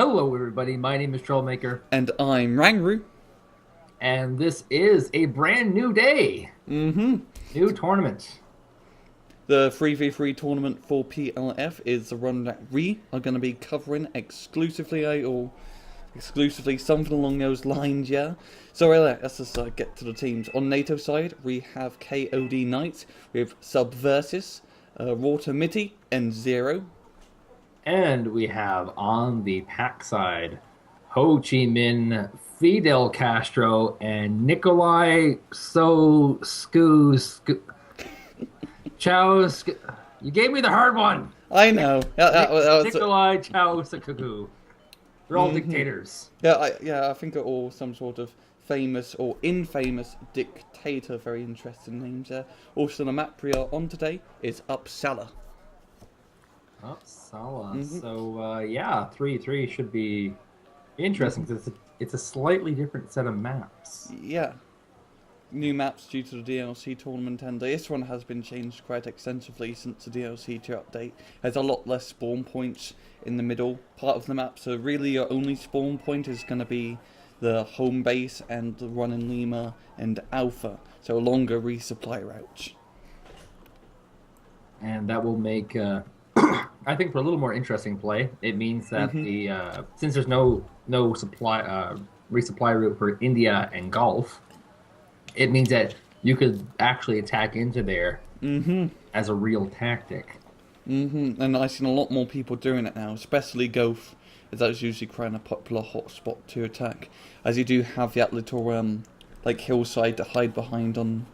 Hello, everybody. My name is Troublemaker, And I'm Rangru. and this is a brand new day. New tournament. The 3v3 tournament for PLF is the one that we are going to be covering exclusively, or exclusively something along those lines, yeah? So let's just get to the teams. On NATO side, we have KOD Knights with Subversive, Water Mitty, and Zero. And we have on the Pact side Ho Chi Minh, Fidel Castro, and Nicolae Ceauşescu. You gave me the hard one. I know. Nicolae Ceauşescu. They're all dictators. I think they're all some sort of famous or infamous dictator. Very interesting names there. Also, the map we are on today is Uppsala. Uppsala. So, yeah, 3-3 should be interesting because it's a slightly different set of maps. Yeah. New maps due to the DLC tournament, and this one has been changed quite extensively since the DLC 2 update. There's a lot less spawn points in the middle part of the map, so really your only spawn point is going to be the home base and the run in Lima and Alpha, so a longer resupply route. And that will make, I think, for a little more interesting play. It means that since there's no supply resupply route for India and Gulf, it means that you could actually attack into there as a real tactic. And I've seen a lot more people doing it now, especially Gulf, as that's usually quite a popular hotspot to attack, as you do have that little like hillside to hide behind on,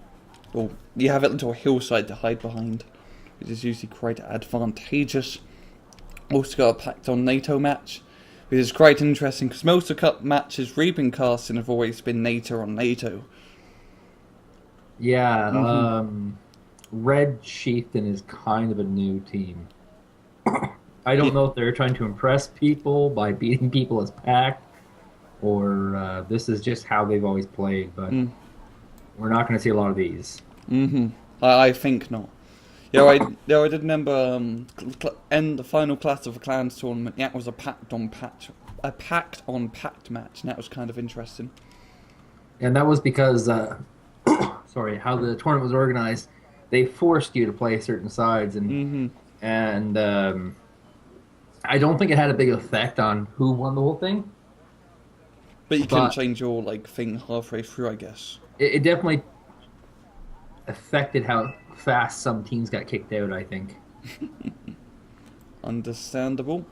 or you have that little hillside to hide behind, which is usually quite advantageous. Also got a Pact on NATO match, which is quite interesting because most of the cup matches we've been casting have always been NATO on NATO. Yeah, Red Chieftain is kind of a new team. I don't know if they're trying to impress people by beating people as Pact, or this is just how they've always played, but we're not going to see a lot of these. I think not. Yeah, I did remember in the final Clash of the Clans tournament, that was a Pact on Pact match, and that was kind of interesting. And that was because, sorry, how the tournament was organized, they forced you to play certain sides, and I don't think it had a big effect on who won the whole thing. But you couldn't change your thing halfway through, I guess. It definitely affected how fast some teams got kicked out, I think. Understandable.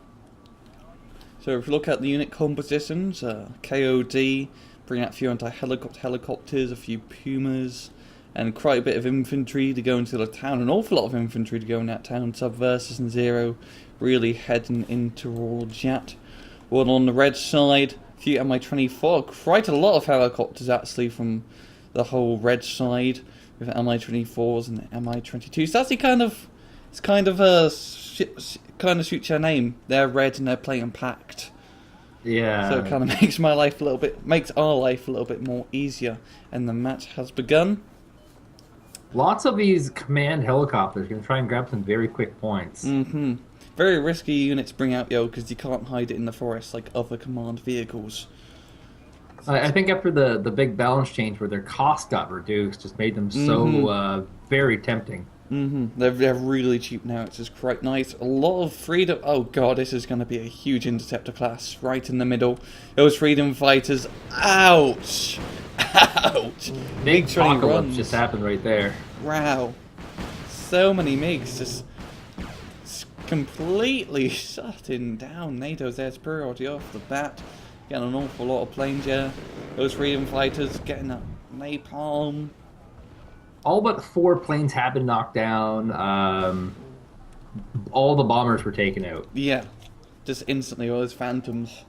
So if you look at the unit compositions, KOD bring out a few anti-helicopters, a few Pumas, and quite a bit of infantry to go into the town. An awful lot of infantry to go in that town. Subversive and Zero really heading into towards that. Well, on the red side, a few Mi-24, quite a lot of helicopters actually from the whole red side, with Mi-24s and Mi-22. So that's kind of suits your name. They're red and they're playing Pact. Yeah. So it kind of makes our life a little bit more easier. And the match has begun. Lots of these command helicopters can try and grab some very quick points. Very risky units to bring out, because you can't hide it in the forest like other command vehicles. I think after the big balance change where their cost got reduced, just made them so very tempting. They're really cheap now. It's just quite nice. A lot of freedom. Oh god, this is going to be a huge interceptor class right in the middle. Those freedom fighters. Ouch! Ouch! Big apocalypse just happened right there. Wow. So many MiGs just completely shutting down NATO's air superiority off the bat. Getting an awful lot of planes here. Those freedom fighters getting a napalm. All but 4 planes have been knocked down. All the bombers were taken out. Yeah, just instantly all those phantoms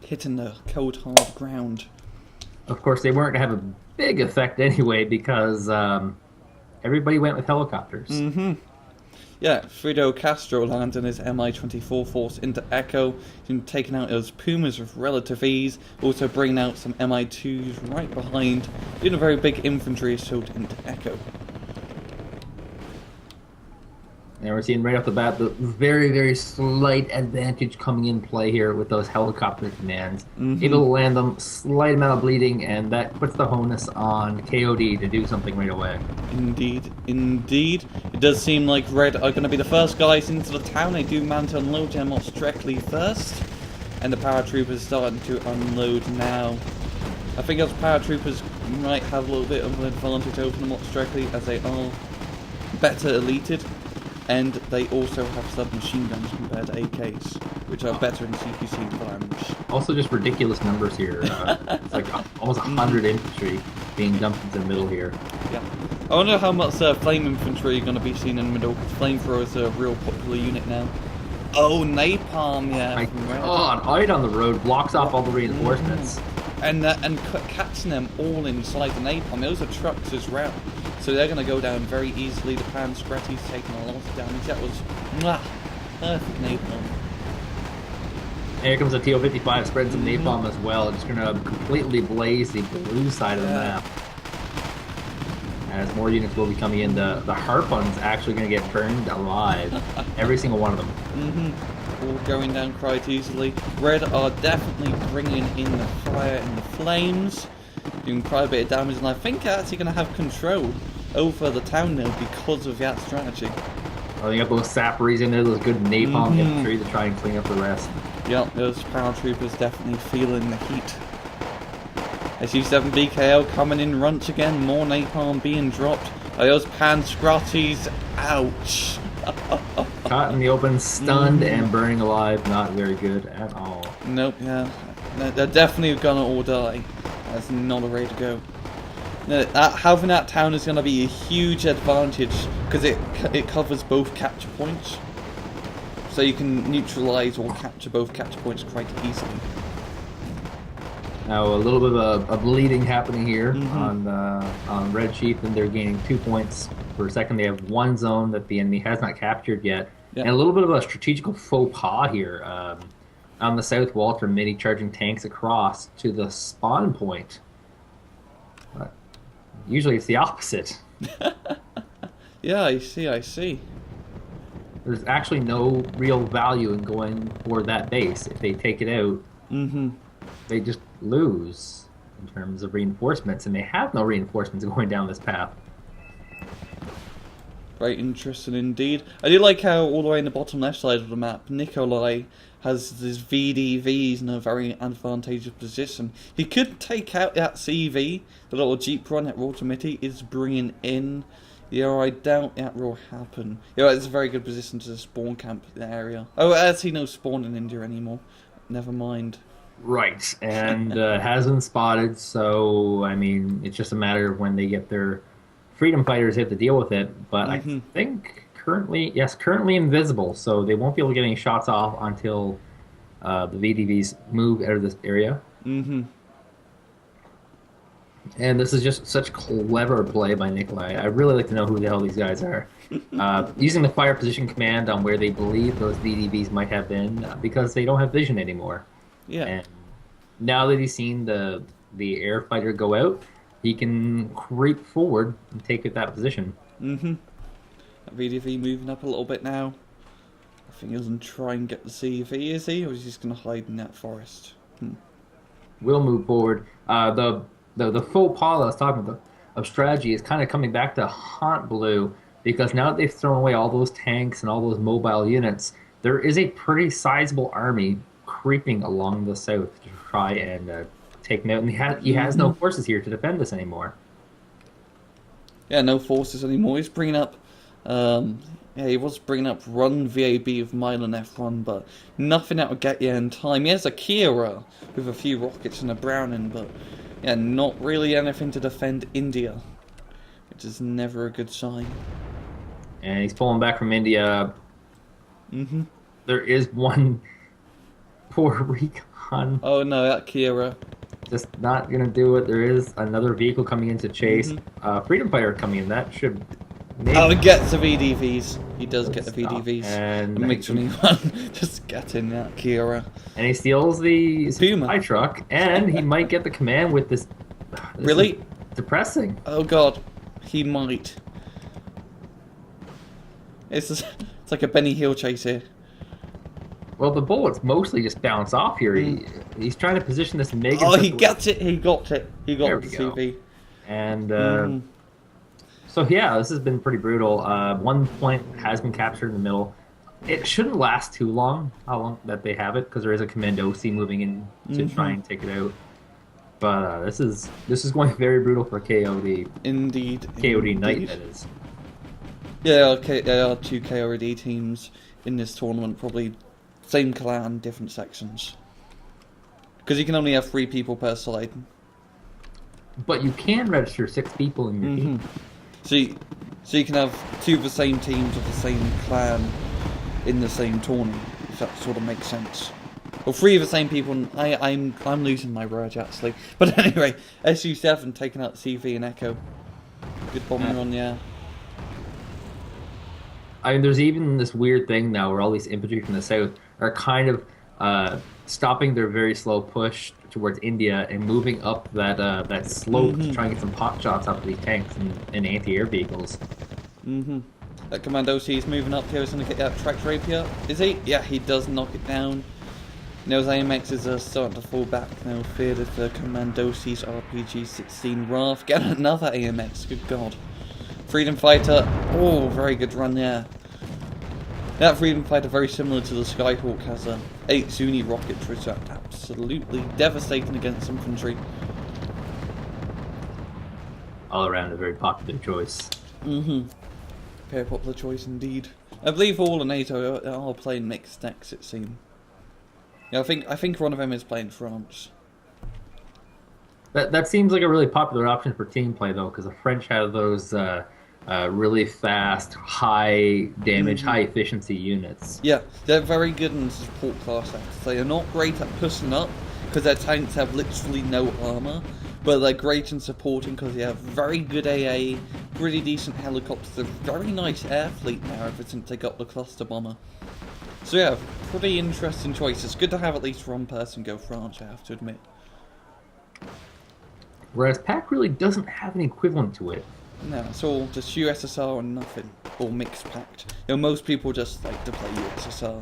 hitting the cold hard ground. Of course, they weren't going to have a big effect anyway because everybody went with helicopters. Yeah, Fidel Castro landing his Mi-24 force into Echo, taking out those Pumas with relative ease, also bringing out some Mi-2s right behind, doing a very big infantry assault into Echo. And we're seeing right off the bat the very, very slight advantage coming in play here with those helicopter commands. Able to land them, slight amount of bleeding, and that puts the onus on KOD to do something right away. Indeed, indeed. It does seem like Red are going to be the first guys into the town. They do manage to unload them most directly first. And the paratroopers starting to unload now. I think those paratroopers might have a little bit of an advantage over them most directly as they are better elited. And they also have submachine guns compared to AKs, which are better in CQC environments. Also just ridiculous numbers here. It's like almost 100 infantry being dumped into the middle here. Yeah. I wonder how much flame infantry are going to be seen in the middle, because flamethrower is a real popular unit now. Oh, napalm, yeah. My God, out on the road blocks off all the reinforcements. And catching them all inside the napalm. Those are trucks as well. So they're going to go down very easily. The pan Scratty's taking a lot of damage. That was perfect napalm. And here comes a TO-55 spreading some napalm as well. Just going to completely blaze the blue side of the map. As more units will be coming in, the Harpun's actually going to get burned alive. Every single one of them. All going down quite easily. Red are definitely bringing in the fire and the flames. Doing quite a bit of damage, and I think they're actually going to have control over the town now because of that strategy. Oh, you got those sapperies in there, those good napalm infantry to try and clean up the rest. Yep, those paratroopers definitely feeling the heat. SU-7 BKL coming in runch again, more napalm being dropped. Are those pan Scrotties? Ouch! Caught in the open, stunned and burning alive, not very good at all. Nope, yeah. They're definitely gonna all die. That's not a way to go. Having that town is going to be a huge advantage because it covers both capture points. So you can neutralize or capture both capture points quite easily. Now a little bit of a bleeding happening here on Red Chieftain. They're gaining 2 points per second. They have one zone that the enemy has not captured yet. And a little bit of a strategical faux pas here. On the south wall from Mitty charging tanks across to the spawn point. But usually it's the opposite. Yeah, I see. There's actually no real value in going for that base. If they take it out, they just lose in terms of reinforcements, and they have no reinforcements going down this path. Very interesting indeed. I do like how all the way in the bottom left side of the map, Nicolae has his VDVs in a very advantageous position. He could take out that CV, the little Jeep run that Mitty is bringing in. Yeah, I doubt that will happen. Yeah, it's a very good position to spawn camp the area. Oh, actually no spawn in India anymore. Never mind. Right, and has been spotted, so, I mean, it's just a matter of when they get their freedom fighters have to deal with it, but I think currently invisible, so they won't be able to get any shots off until the VDVs move out of this area. And this is just such clever play by Nicolae. I really like to know who the hell these guys are. Using the fire position command on where they believe those VDVs might have been, because they don't have vision anymore. Yeah. And now that he's seen the air fighter go out, he can creep forward and take that position. VDV moving up a little bit now. I think he's going to try and get the CV, is he? Or is he just going to hide in that forest? We'll move forward. The faux pas I was talking about of strategy is kind of coming back to haunt Blue, because now that they've thrown away all those tanks and all those mobile units, there is a pretty sizable army creeping along the south to try and take note. And he has no forces here to defend this anymore. Yeah, no forces anymore. He's bringing up... he was bringing up Run VAB of Milan F1, but nothing that would get you in time. He has a Kira with a few rockets and a Browning, but yeah, not really anything to defend India, which is never a good sign. And he's pulling back from India. There is one poor recon. Oh no, that Kira. Just not going to do it. There is another vehicle coming in to chase. Freedom Fighter coming in. That should... Oh, he gets the VDVs. He does get the VDVs. And makes anyone just get in that Kira. And he steals the supply truck, and he might get the command with this. Really? Depressing. Oh god, he might. It's just, It's like a Benny Hill chase here. Well, the bullets mostly just bounce off here. He's trying to position this Megan. Oh, he gets it. He got it. He got the CV. And so yeah, this has been pretty brutal. 1 point has been captured in the middle. It shouldn't last too long. How long that they have it, because there is a Commandosi moving in to try and take it out. But this is going very brutal for KOD. Indeed. KOD Knight, that is. Yeah, okay, there are 2 KOD teams in this tournament, probably same clan, different sections. Because you can only have 3 people per side. But you can register 6 people in your team. So you can have 2 of the same teams of the same clan in the same tournament, if that sort of makes sense. Or 3 of the same people, and I'm losing my words actually. But anyway, SU7 taking out CV and Echo. Good bombing on the air. I mean, there's even this weird thing now where all these infantry from the south are kind of stopping their very slow push towards India and moving up that slope to try and get some pot shots out of these tanks and anti-air vehicles. That Commandosi is moving up here. He's going to get that tracked rapier. Is he? Yeah, he does knock it down. Now his AMXs are starting to fall back now, feared of the Commandosi's RPG-16 Wrath. Get another AMX, good god. Freedom Fighter, oh, very good run there. That Freedom Fighter, very similar to the Skyhawk, has 8 Zuni rockets, which are absolutely devastating against infantry. All around a very popular choice. Very popular choice indeed. I believe all the NATO are playing mixed decks, it seems. Yeah, I think one of them is playing France. That seems like a really popular option for team play, though, because the French have those really fast, high damage, high efficiency units. Yeah, they're very good in support class acts. They are not great at pushing up, because their tanks have literally no armor, but they're great in supporting because they have very good AA, pretty decent helicopters, a very nice air fleet now ever since they got the cluster bomber. So yeah, pretty interesting choice. It's good to have at least one person go France, I have to admit. Whereas Pact really doesn't have an equivalent to it. No, it's all just USSR and nothing, or mixed Pact. You know, most people just like to play USSR.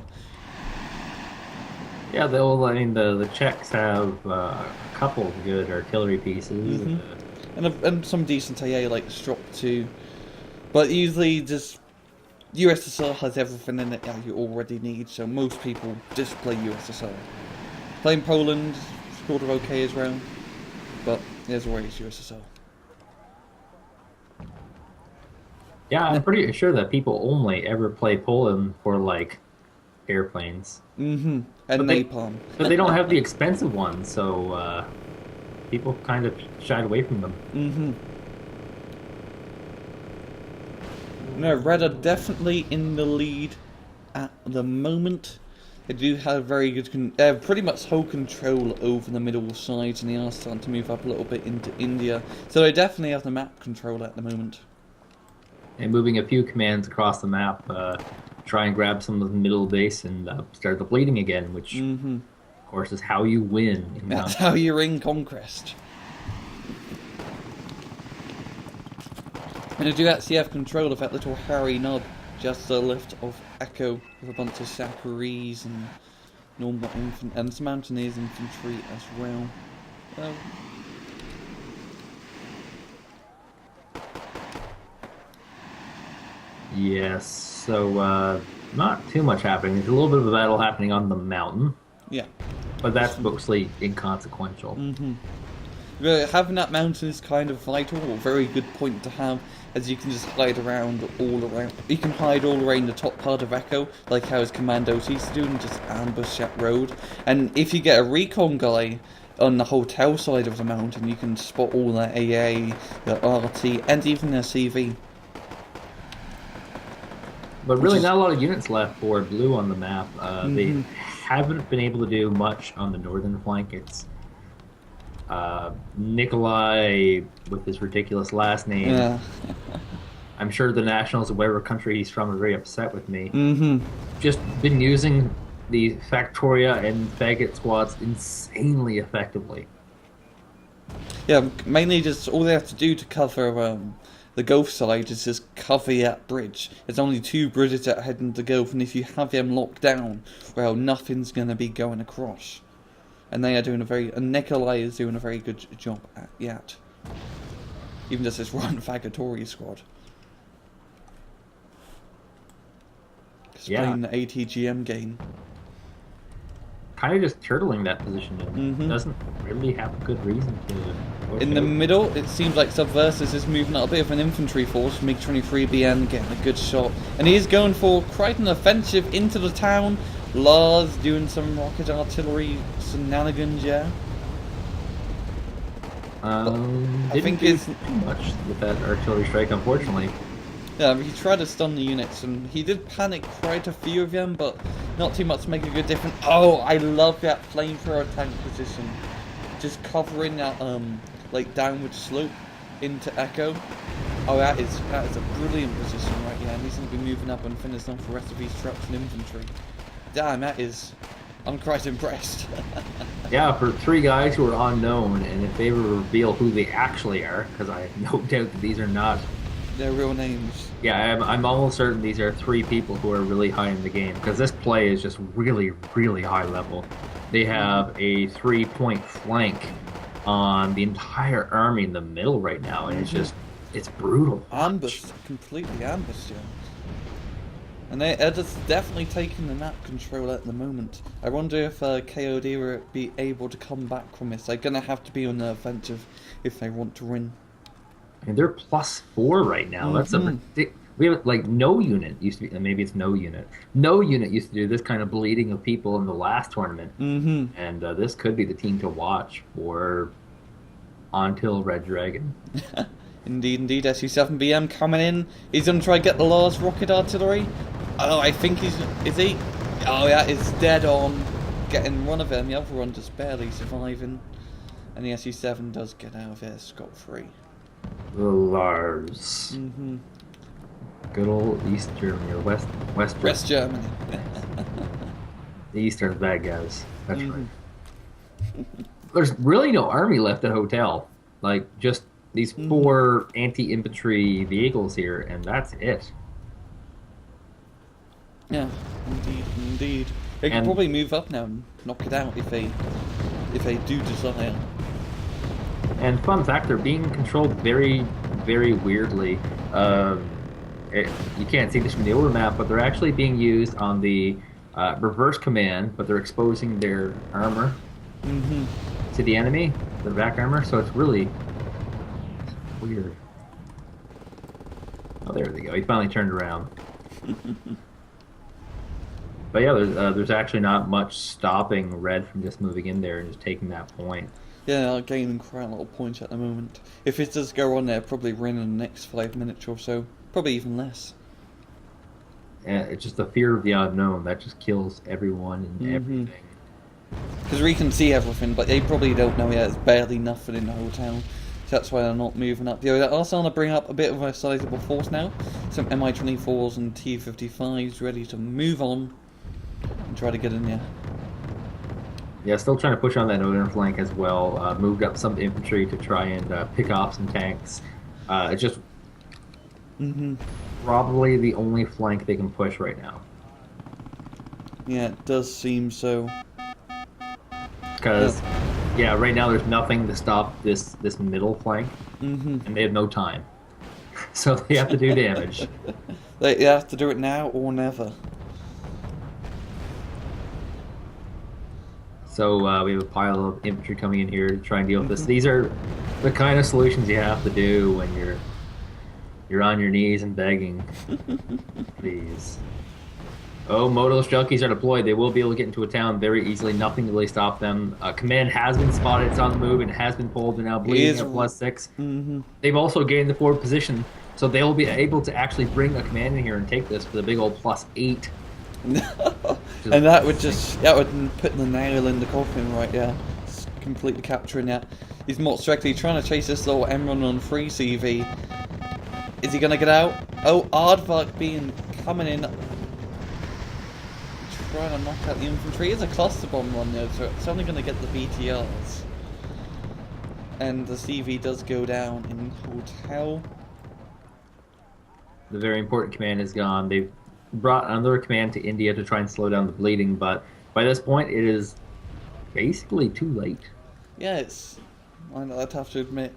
Yeah, the Czechs have a couple of good artillery pieces. And some decent AA like Strop 2. But usually just USSR has everything in it that you already need, so most people just play USSR. Playing Poland is sort of okay as well, but there's always USSR. Yeah, I'm pretty sure that people only ever play Poland for, like, airplanes. And napalm. But they don't have the expensive ones, so people kind of shied away from them. No, Red are definitely in the lead at the moment. They do have very good, pretty much whole control over the middle sides, and they are starting to move up a little bit into India. So they definitely have the map control at the moment. And moving a few commands across the map, try and grab some of the middle base and start the bleeding again, which, of course, is how you win. That's how you win Conquest. And I do actually have control of that little Harry Nub just to the left of Echo with a bunch of Saparis and normal infantry and some Mountaineers infantry as well. Yes, so not too much happening. There's a little bit of a battle happening on the mountain. Yeah. But that's mostly inconsequential. Having that mountain is kind of vital, or a very good point to have, as you can just hide around all around. You can hide all around the top part of Echo, like how his Commandos used to do, and just ambush that road. And if you get a recon guy on the hotel side of the mountain, you can spot all their AA, their RT, and even their CV. But really not a lot of units left for blue on the map. They haven't been able to do much on the northern flank. It's Nicolae with his ridiculous last name. Yeah. I'm sure the nationals of whatever country he's from are very upset with me. Just been using the Factoria and Faggot squads insanely effectively. Yeah, mainly just all they have to do to cover the Gulf side is just cover that bridge. There's only 2 bridges that head into the Gulf, and if you have them locked down, well, nothing's going to be going across. And they are doing and Nicolae is doing a very good job at that. Even just this run Fagatory squad. Playing the ATGM game. Kind of just turtling that position. Doesn't really have a good reason to. In the middle, it seems like Subversive is moving out a bit of an infantry force. MiG-23BN getting a good shot. And he is going for quite an offensive into the town. Lars doing some rocket artillery shenanigans, yeah. I think it's too much with that artillery strike, unfortunately. Yeah, he tried to stun the units, and he did panic quite a few of them, but not too much to make a good difference. Oh, I love that flamethrower tank position. Just covering that, like, downward slope into Echo. Oh, that is a brilliant position right here, and he's going to be moving up and finishing off the rest of these trucks and infantry. Damn, I'm quite impressed. Yeah, for 3 guys who are unknown, and if they ever reveal who they actually are, because I have no doubt that these are not their real names. Yeah, I'm almost certain these are 3 people who are really high in the game, because this play is just really, really high level. They have a 3-point flank on the entire army in the middle right now, and it's brutal. Ambushed, completely ambushed, yeah. And they're just definitely taking the map control at the moment. I wonder if KOD will be able to come back from this. They're going to have to be on the offensive if they want to win. And they're +4 right now. That's we have like no unit used to be. Maybe it's no unit. No unit used to do this kind of bleeding of people in the last tournament. And this could be the team to watch for until Red Dragon. Indeed, indeed. SU7BM coming in. He's going to try to get the last rocket artillery. Oh, I think is he? Oh, yeah, it's dead on. Getting one of them. The other one just barely surviving. And the SU7 does get out of there scot-free. The Lars. Good old East Germany, or West Germany. The Eastern bad guys. That's right. There's really no army left at Hotel. Like, just these 4 anti-infantry vehicles here, and that's it. Yeah, indeed. They can probably move up now and knock it out if they do desire. And fun fact, they're being controlled very, very weirdly. You can't see this from the older map, but they're actually being used on the reverse command, but they're exposing their armor to the enemy, the back armor, so it's really weird. Oh, there they go. He finally turned around. But yeah, there's actually not much stopping Red from just moving in there and just taking that point. Yeah, they're gaining quite a lot of points at the moment. If it does go on, they'll probably win in the next 5 minutes or so. Probably even less. Yeah, it's just the fear of the unknown. That just kills everyone and everything. Because we can see everything, but they probably don't know yet. There's barely nothing in the hotel. So that's why they're not moving up. They're also going to bring up a bit of a sizable force now. Some Mi-24s and T-55s ready to move on and try to get in there. Yeah, still trying to push on that northern flank as well. Moved up some infantry to try and pick off some tanks. It's just probably the only flank they can push right now. Yeah, it does seem so. Because, yeah, right now there's nothing to stop this middle flank, and they have no time. So they have to do damage. They have to do it now or never. So we have a pile of infantry coming in here to try and deal with this. These are the kind of solutions you have to do when you're on your knees and begging. Please. Oh, Motos junkies are deployed. They will be able to get into a town very easily. Nothing to really stop them. Command has been spotted. It's on the move and has been pulled. They're now bleeding at +6. They've also gained the forward position, so they will be able to actually bring a command in here and take this for the big old +8. And that would put the nail in the coffin right there. It's completely capturing that. He's more strictly trying to chase this little Emerald on 3 CV. Is he going to get out? Oh, Aardvark coming in. Trying to knock out the infantry. It's a cluster bomb run though, so it's only going to get the BTRs. And the CV does go down in Hotel. The very important command is gone. They've brought another command to India to try and slow down the bleeding, but by this point, it is basically too late. Yeah, I'd have to admit,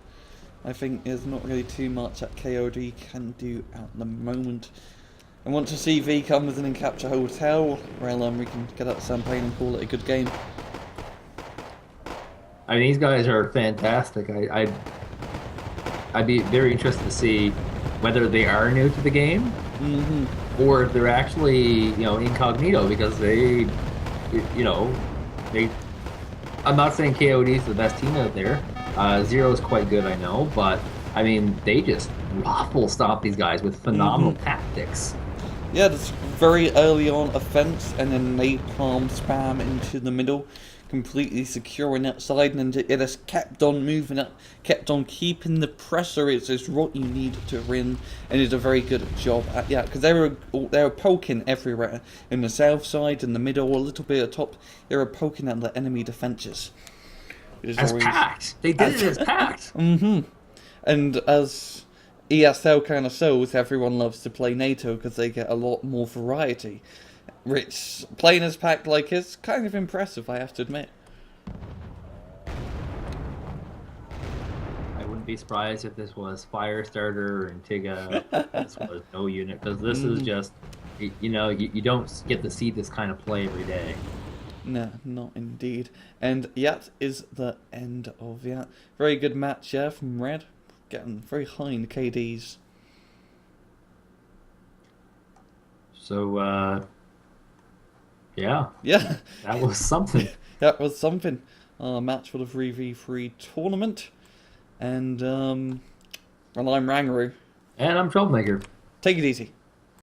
I think there's not really too much that KOD can do at the moment. And once a CV comes in and capture hotel, well, we can get out the champagne and call it a good game. I mean, these guys are fantastic. I'd be very interested to see whether they are new to the game, or if they're actually, incognito, because they. I'm not saying KOD is the best team out there. Zero is quite good, I know, but I mean, they just waffle stop these guys with phenomenal tactics. Yeah, that's very early on offense, and then napalm spam into the middle, completely securing that side, and it just kept on moving up, kept on keeping the pressure. It's just what you need to win, and did a very good job at because they were poking everywhere in the south side, in the middle, a little bit at top. They were poking at the enemy defences. As Pact, they did it as Pact. And as ESL kind of shows, everyone loves to play Nato because they get a lot more variety. Which, playing as Pact like is kind of impressive, I have to admit. I wouldn't be surprised if this was Firestarter or Antigua. This was no unit, because this is just, you don't get to see this kind of play every day. No, not indeed. And that is the end of that. Very good match here from Red. Getting very high in the KDs. So, yeah. Yeah. That was something. That was something. Match for the 3v3 tournament. And, well, I'm Rangaroo. And I'm Troublemaker. Take it easy.